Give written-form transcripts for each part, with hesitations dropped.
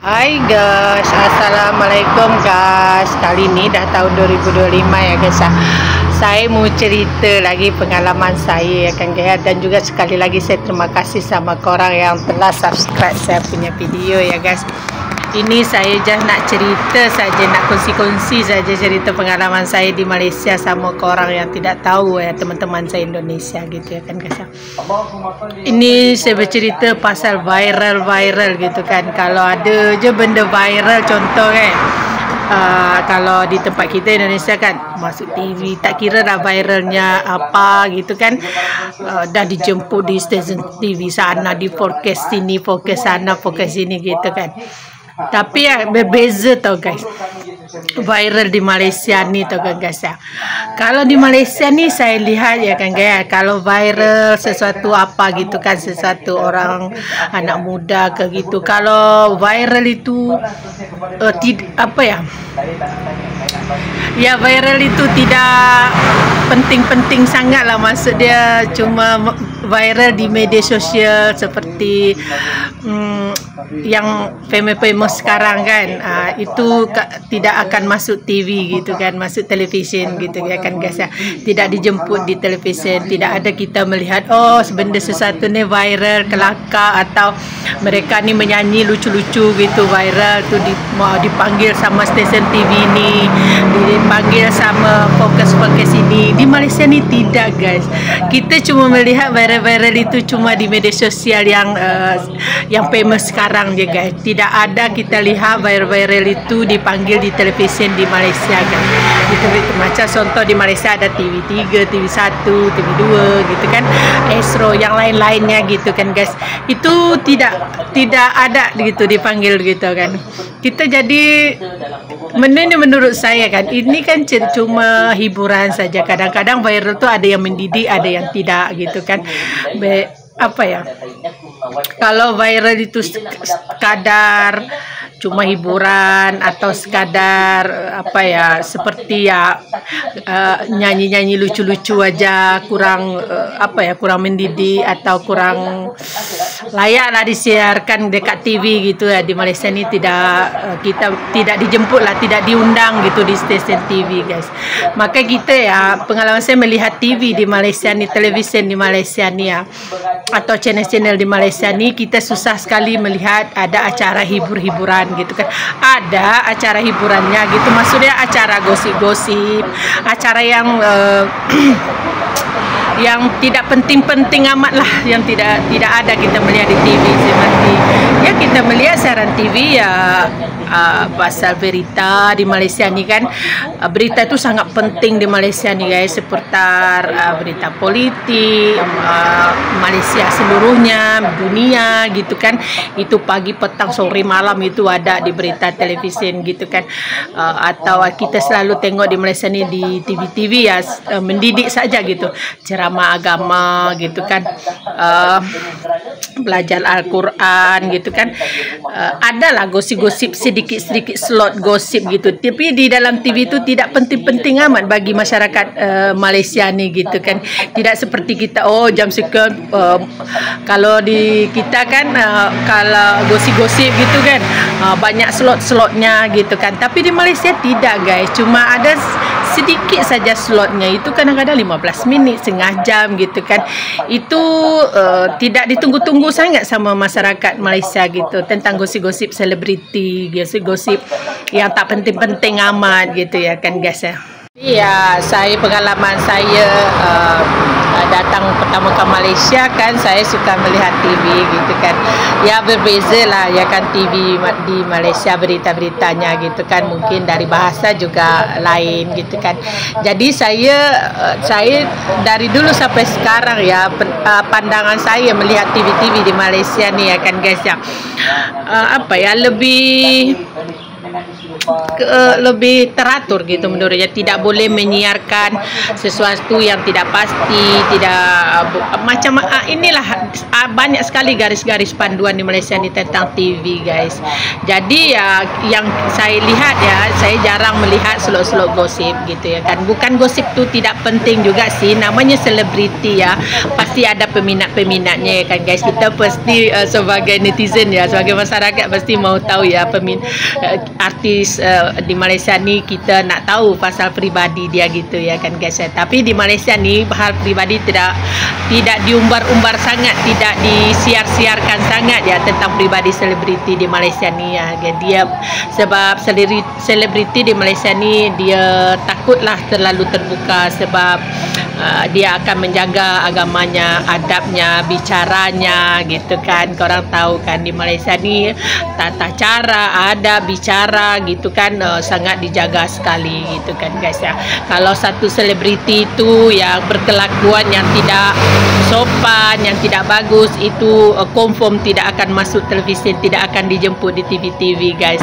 Hai guys, assalamualaikum guys. Kali ni dah tahun 2025 ya guys. Saya mau cerita lagi pengalaman saya ya kan guys. Dan juga sekali lagi saya terima kasih sama korang yang telah subscribe saya punya video ya guys. Ini saya just nak cerita saja, nak kongsi-kongsi saja cerita pengalaman saya di Malaysia sama korang yang tidak tahu ya, teman-teman saya Indonesia gitu ya kan guys. Ini saya bercerita pasal viral gitu kan. Kalau ada je benda viral, contoh kan, kalau di tempat kita Indonesia kan masuk TV, tak kira dah viralnya apa gitu kan, dah dijemput di stesen TV sana, di forecast sini, forecast sana, forecast sini gitu kan. Tapi ya berbeza tau guys, viral di Malaysia ni tau kan guys ya. Kalau di Malaysia ni saya lihat ya kan guys, kalau viral sesuatu apa gitu kan, sesuatu orang anak muda ke gitu, kalau viral itu ya viral itu tidak penting-penting sangat lah, maksud dia cuma viral di media sosial seperti yang famous sekarang kan, itu tidak akan masuk TV gitu kan, masuk televisyen gitu ya kan guys ya. Tidak dijemput di televisyen, tidak ada kita melihat oh benda sesuatu ni viral kelakar, atau mereka ni menyanyi lucu-lucu gitu viral tu dipanggil sama stesen TV ni, dipanggil sama fokus-fokus ini. Di Malaysia ni tidak guys, kita cuma melihat viral-viral itu cuma di media sosial yang famous sekarang je guys. Tidak ada kita lihat viral-viral itu dipanggil di televisyen di Malaysia kan. Macam contoh di Malaysia ada TV3, TV1, TV2 gitu kan, Astro yang lain-lainnya gitu kan guys. Itu tidak ada gitu dipanggil gitu kan. Kita jadi menurut saya kan, ini kan cuma hiburan saja. Kadang-kadang viral tu ada yang mendidik, ada yang tidak gitu kan. Kalau viral itu sekadar cuma hiburan atau sekadar seperti nyanyi-nyanyi lucu-lucu aja, kurang kurang mendidik atau kurang layak lah disiarkan dekat TV gitu ya. Di Malaysia ni kita tidak dijemput lah, tidak diundang gitu di stesen TV guys. Maka kita ya, pengalaman saya melihat TV di Malaysia ni, televisyen di Malaysia ni ya, atau channel-channel di Malaysia ni, kita susah sekali melihat ada acara hibur-hiburan gitu kan. Ada acara hiburannya gitu, maksudnya acara gosip-gosip, acara yang yang tidak penting-penting amat lah, yang tidak ada kita melihat di TV. Seperti ya kita melihat siaran TV ya, pasal berita di Malaysia ni kan, berita itu sangat penting di Malaysia ni guys, seputar berita politik Malaysia seluruhnya, dunia gitu kan. Itu pagi, petang, sore, malam itu ada di berita televisyen gitu kan. Atau kita selalu tengok di Malaysia ni di TV-TV ya, mendidik saja gitu, ceramah agama gitu kan, belajar Al-Quran gitu kan. Adalah gosip-gosip, sedikit-sedikit slot gosip gitu, tapi di dalam TV itu tidak penting-penting amat bagi masyarakat Malaysia ni gitu kan. Tidak seperti kita, oh jam sekian, kalau di kita kan kalau gosip-gosip gitu kan, banyak slot-slotnya gitu kan. Tapi di Malaysia tidak guys, cuma ada sedikit saja slotnya, itu kadang-kadang 15 minit, setengah jam gitu kan. Itu tidak ditunggu-tunggu sangat sama masyarakat Malaysia gitu, tentang gosip-gosip selebriti, gosip-gosip yang tak penting-penting amat gitu ya kan guys ya. Iya, pengalaman saya datang pertama ke Malaysia kan, saya suka melihat TV gitu kan. Ya berbeza lah ya kan, TV di Malaysia berita-beritanya gitu kan, mungkin dari bahasa juga lain gitu kan. Jadi saya dari dulu sampai sekarang ya, pandangan saya melihat TV-TV di Malaysia nih ya kan guys ya, lebih lebih teratur gitu menurutnya. Tidak boleh menyiarkan sesuatu yang tidak pasti, tidak macam inilah banyak sekali garis-garis panduan di Malaysia ini tentang TV guys. Jadi ya yang saya lihat ya, saya jarang melihat selok-selok gosip gitu ya kan. Bukan gosip tuh tidak penting juga sih, namanya selebriti ya, pasti ada peminat-peminatnya ya kan guys. Kita pasti sebagai netizen ya, sebagai masyarakat pasti mau tahu ya artis di Malaysia ni, kita nak tahu pasal pribadi dia gitu ya kan guys. Tapi di Malaysia ni hal pribadi tidak diumbar-umbar sangat, tidak disiar-siarkan sangat ya tentang pribadi selebriti di Malaysia ni ya. Dia sebab selebriti di Malaysia ni dia takutlah terlalu terbuka sebab dia akan menjaga agamanya, adabnya, bicaranya gitu kan. Korang tahu kan di Malaysia ni tata cara, adab, bicara gitu kan sangat dijaga sekali gitu kan guys ya. Kalau satu selebriti itu yang berkelakuan yang tidak sopan, yang tidak bagus, itu confirm tidak akan masuk televisi, tidak akan dijemput di TV-TV guys.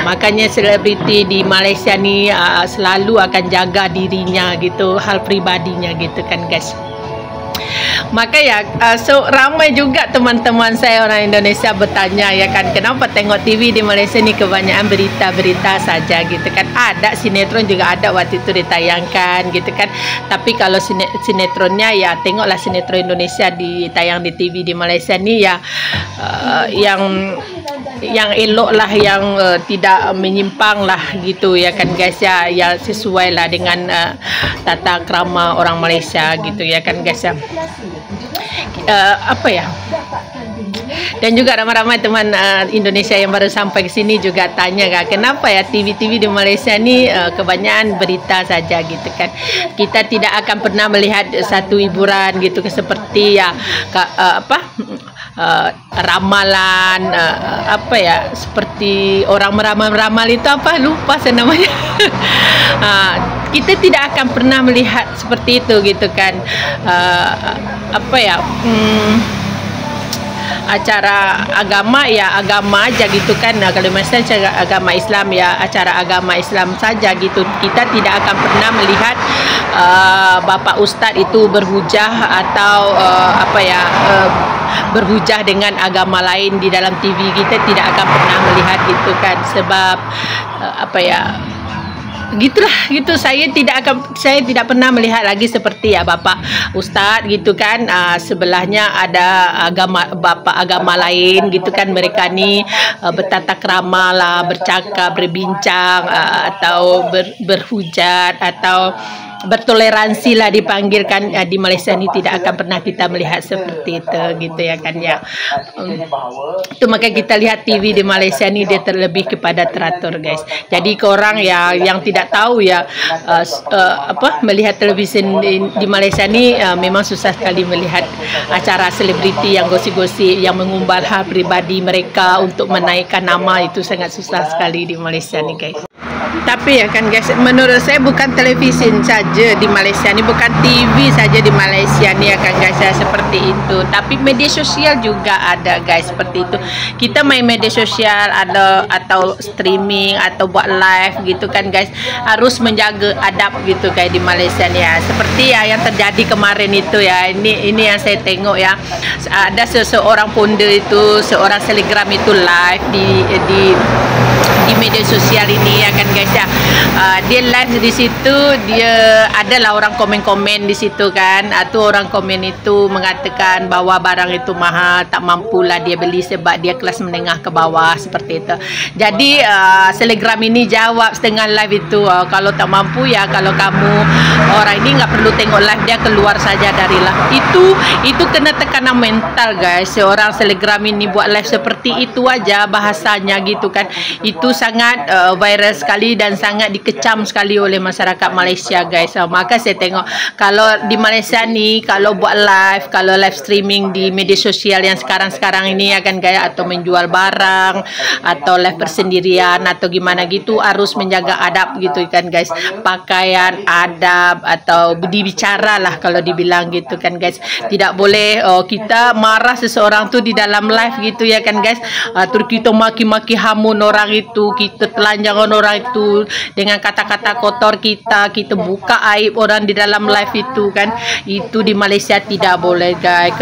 Makanya selebriti di Malaysia ni selalu akan jaga dirinya gitu, hal pribadinya gitu kan guys. Maka ya so ramai juga teman-teman saya orang Indonesia bertanya ya kan, kenapa tengok TV di Malaysia ni kebanyakan berita-berita saja gitu kan. Ada sinetron juga ada waktu itu ditayangkan gitu kan. Tapi kalau sinetronnya ya tengoklah sinetron Indonesia ditayang di TV di Malaysia ni ya yang elok lah, yang tidak menyimpang lah gitu ya kan guys ya, yang sesuai lah dengan tata krama orang Malaysia gitu ya kan guys ya. Dan juga ramai-ramai teman Indonesia yang baru sampai ke sini juga tanya kan, kenapa ya TV-TV di Malaysia ni kebanyakan berita saja gitu kan. Kita tidak akan pernah melihat satu hiburan gitu seperti ya ramalan seperti orang meramal itu lupa saya namanya. Kita tidak akan pernah melihat seperti itu gitu kan. Acara agama ya agama aja gitu kan. Kalau misalnya agama Islam ya acara agama Islam saja gitu. Kita tidak akan pernah melihat Bapak Ustadz itu berhujah atau berhujah dengan agama lain di dalam TV. Kita tidak akan pernah melihat gitu kan, sebab gitulah gitu. Saya tidak pernah melihat lagi seperti ya Bapak Ustadz gitu kan, sebelahnya ada bapak agama lain gitu kan. Mereka ni bertata krama lah, bercakap, berbincang atau berhujat atau bertoleransi lah dipanggilkan. Di Malaysia ni tidak akan pernah kita melihat seperti itu gitu ya kan ya. Itu maka kita lihat TV di Malaysia ni dia terlebih kepada teratur guys. Jadi korang ya yang tidak tahu ya melihat televisi di Malaysia ni memang susah sekali melihat acara selebriti yang gosip-gosip yang mengumbar hal pribadi mereka untuk menaikkan nama. Itu sangat susah sekali di Malaysia ni guys. Tapi ya kan guys, menurut saya bukan televisi saja di Malaysia ni, bukan TV saja di Malaysia ni ya kan guys ya, seperti itu. Tapi media sosial juga ada guys seperti itu. Kita main media sosial atau streaming atau buat live gitu kan guys, harus menjaga adab gitu kayak di Malaysia ni ya. Seperti ya yang terjadi kemarin itu ya, ini yang saya tengok ya, ada seseorang founder itu, seorang selebgram itu live di media sosial ini ya kan guys ya. Dia live di situ, dia adalah orang komen-komen di situ kan. Atau orang komen itu mengatakan bahwa barang itu mahal, tak mampulah dia beli sebab dia kelas menengah ke bawah seperti itu. Jadi selebgram ini jawab setengah live itu, kalau tak mampu ya, kalau kamu orang ini nggak perlu tengok live, dia keluar saja dari live. Itu kena tekanan mental guys. Seorang selebgram ini buat live seperti itu aja bahasanya gitu kan. Itu sangat viral sekali dan sangat dikecam sekali oleh masyarakat Malaysia guys. Maka saya tengok kalau di Malaysia ni, kalau buat live, kalau live streaming di media sosial yang sekarang ini akan gaya atau menjual barang atau live bersendirian atau gimana gitu, harus menjaga adab gitu kan guys. Pakaian, adab atau dibicara lah kalau dibilang gitu kan guys. Tidak boleh kita marah seseorang tu di dalam live gitu ya kan guys. Terus kita maki-maki hamun orang itu, itu, kita telanjangan orang itu dengan kata-kata kotor kita buka aib orang di dalam live itu kan. Itu di Malaysia tidak boleh guys.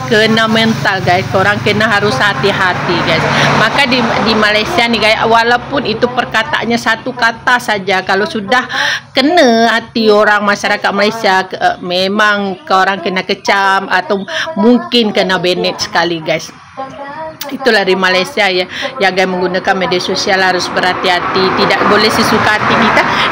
Kena mental guys, korang kena harus hati-hati guys. Maka di Malaysia nih guys, walaupun itu perkataannya satu kata saja, kalau sudah kena hati orang masyarakat Malaysia, memang korang kena kecam atau mungkin kena banned sekali guys. Itulah di Malaysia ya, yang menggunakan media sosial harus berhati-hati, tidak boleh sesuka hati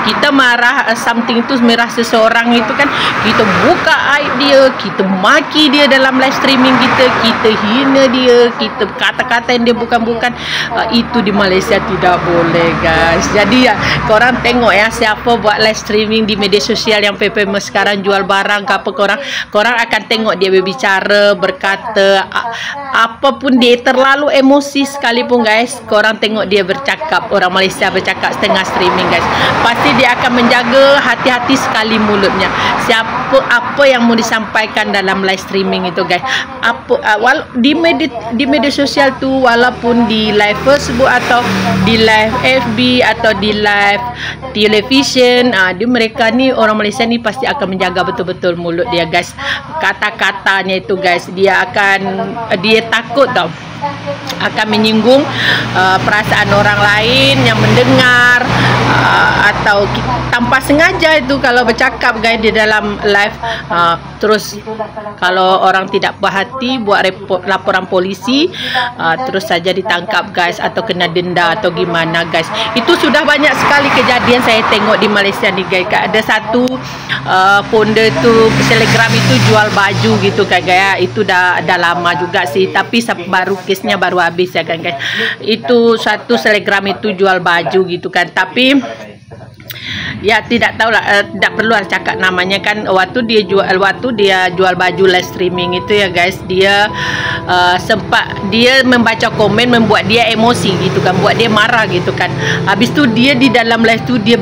kita marah something itu, merah seseorang itu kan, kita buka aib dia, kita maki dia dalam live streaming kita hina dia, kita kata-kata yang dia bukan-bukan. Itu di Malaysia tidak boleh guys. Jadi ya korang tengok ya, siapa buat live streaming di media sosial yang famous sekarang, jual barang ke apa, korang akan tengok dia berbicara, berkata apapun, dia terlalu emosi sekalipun guys, korang tengok dia bercakap, orang Malaysia bercakap setengah streaming guys, pasti dia akan menjaga hati-hati sekali mulutnya. Apa yang mau disampaikan dalam live streaming itu guys, di media sosial tu, walaupun di live Facebook atau di live FB atau di live television, di mereka ni, orang Malaysia ni pasti akan menjaga betul-betul mulut dia guys, kata-katanya itu guys. Dia takut tau, akan menyinggung perasaan orang lain yang mendengar, atau tanpa sengaja itu kalau bercakap guys di dalam live, terus kalau orang tidak berhati buat laporan polisi, terus saja ditangkap guys, atau kena denda atau gimana guys. Itu sudah banyak sekali kejadian saya tengok di Malaysia nih guys. Ada satu founder tu Telegram itu jual baju gitu kan guys, itu dah lama juga sih, tapi kesnya baru habis ya kan guys. Itu satu Telegram itu jual baju gitu kan, tapi ya tidak tahu lah, tidak perlu cakap namanya kan. Waktu dia jual baju live streaming itu ya guys, dia sempat dia membaca komen membuat dia emosi gitu kan, buat dia marah gitu kan. Habis tu dia di dalam live tu dia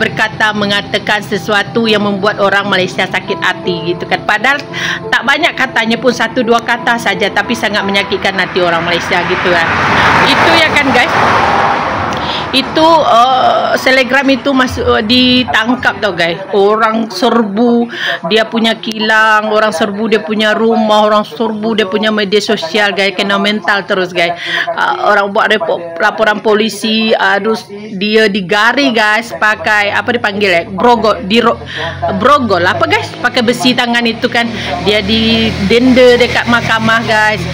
mengatakan sesuatu yang membuat orang Malaysia sakit hati gitu kan. Padahal tak banyak katanya pun, 1-2 kata saja, tapi sangat menyakitkan hati orang Malaysia gitu kan. Itu ya kan guys. Itu Telegram itu masuk ditangkap tau guys. Orang serbu dia punya kilang, orang serbu dia punya rumah, orang serbu dia punya media sosial guys. Kena mental terus guys. Orang buat laporan polisi, harus dia digari guys, pakai apa dipanggil ya, brogol apa guys, pakai besi tangan itu kan, dia didenda dekat mahkamah guys.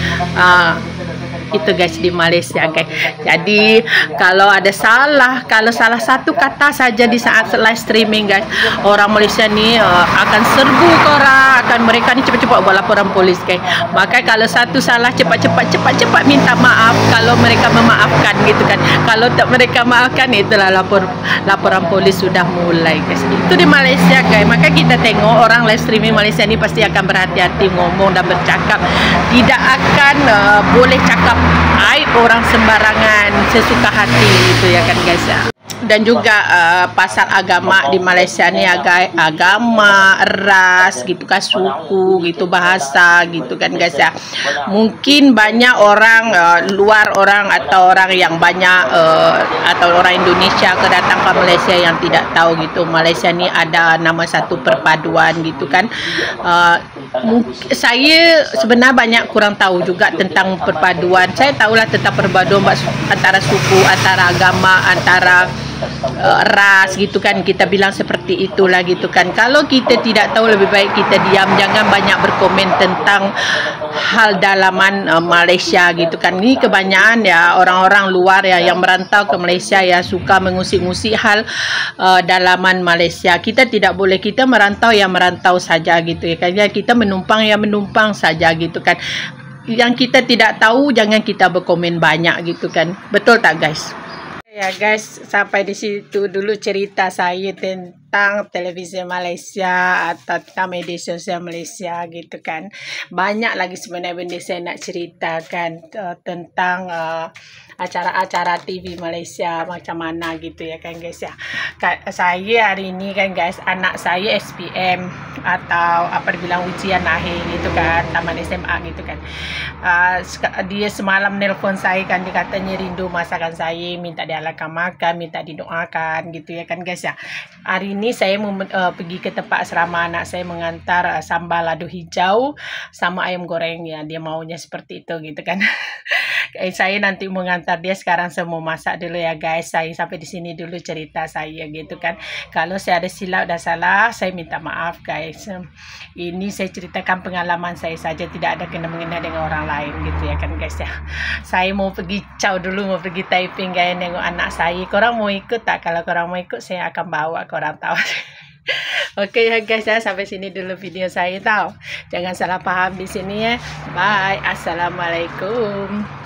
Itu guys di Malaysia guys. Jadi kalau salah satu kata saja di saat live streaming guys, orang Malaysia ni akan serbu korang, mereka ni cepat-cepat buat laporan polis guys. Maka kalau satu salah, cepat minta maaf kalau mereka memaafkan gitu kan. Kalau tak mereka maafkan, itulah laporan polis sudah mulai guys. Itu di Malaysia guys. Maka kita tengok orang live streaming Malaysia ni pasti akan berhati-hati ngomong dan bercakap, tidak akan boleh cakap aib orang sembarangan sesuka hati gitu ya kan guys ya. Dan juga pasal agama di Malaysia ni, agama, ras gitu kan, suku gitu, bahasa gitu kan guys ya. Mungkin banyak orang luar, orang atau orang yang banyak atau orang Indonesia datang ke Malaysia yang tidak tahu gitu, Malaysia ni ada nama satu perpaduan gitu kan. Saya sebenarnya banyak kurang tahu juga tentang perpaduan. Saya tahulah tentang perpaduan antara suku, antara agama, antara ras gitu kan, kita bilang seperti itulah gitu kan. Kalau kita tidak tahu, lebih baik kita diam, jangan banyak berkomen tentang hal dalaman Malaysia gitu kan. Ini kebanyakan ya orang-orang luar ya yang merantau ke Malaysia ya, suka mengusik-ngusik hal dalaman Malaysia. Kita tidak boleh, kita merantau ya merantau saja gitu ya kan. Kita menumpang ya menumpang saja gitu kan. Yang kita tidak tahu jangan kita berkomen banyak gitu kan. Betul tak guys? Ya guys, sampai di situ dulu cerita saya tentang televisi Malaysia atau tentang media sosial Malaysia gitu kan. Banyak lagi sebenarnya benda saya nak ceritakan tentang acara-acara TV Malaysia macam mana gitu ya kan guys ya. Saya hari ini kan guys, anak saya SPM atau apa dibilang ujian akhir gitu kan, taman SMA gitu kan. Dia semalam nelpon saya kan, dia katanya rindu masakan saya, minta dialakan makan, minta didoakan gitu ya kan guys ya. Hari ini saya mau pergi ke tempat asrama anak saya, mengantar sambal lado hijau sama ayam goreng ya, dia maunya seperti itu gitu kan. Saya nanti mengantar dia. Sekarang saya mau masak dulu ya guys. Saya sampai di sini dulu cerita saya gitu kan. Kalau saya ada silap dan salah, saya minta maaf guys. Ini saya ceritakan pengalaman saya saja, tidak ada kena-mengena dengan orang lain gitu ya kan guys ya. Saya mau pergi caw dulu, mau pergi Taiping guys, nengok anak saya. Korang mau ikut tak? Kalau korang mau ikut, saya akan bawa korang tahu. Oke ya guys ya, sampai sini dulu video saya tahu. Jangan salah paham di sini ya. Bye. Assalamualaikum.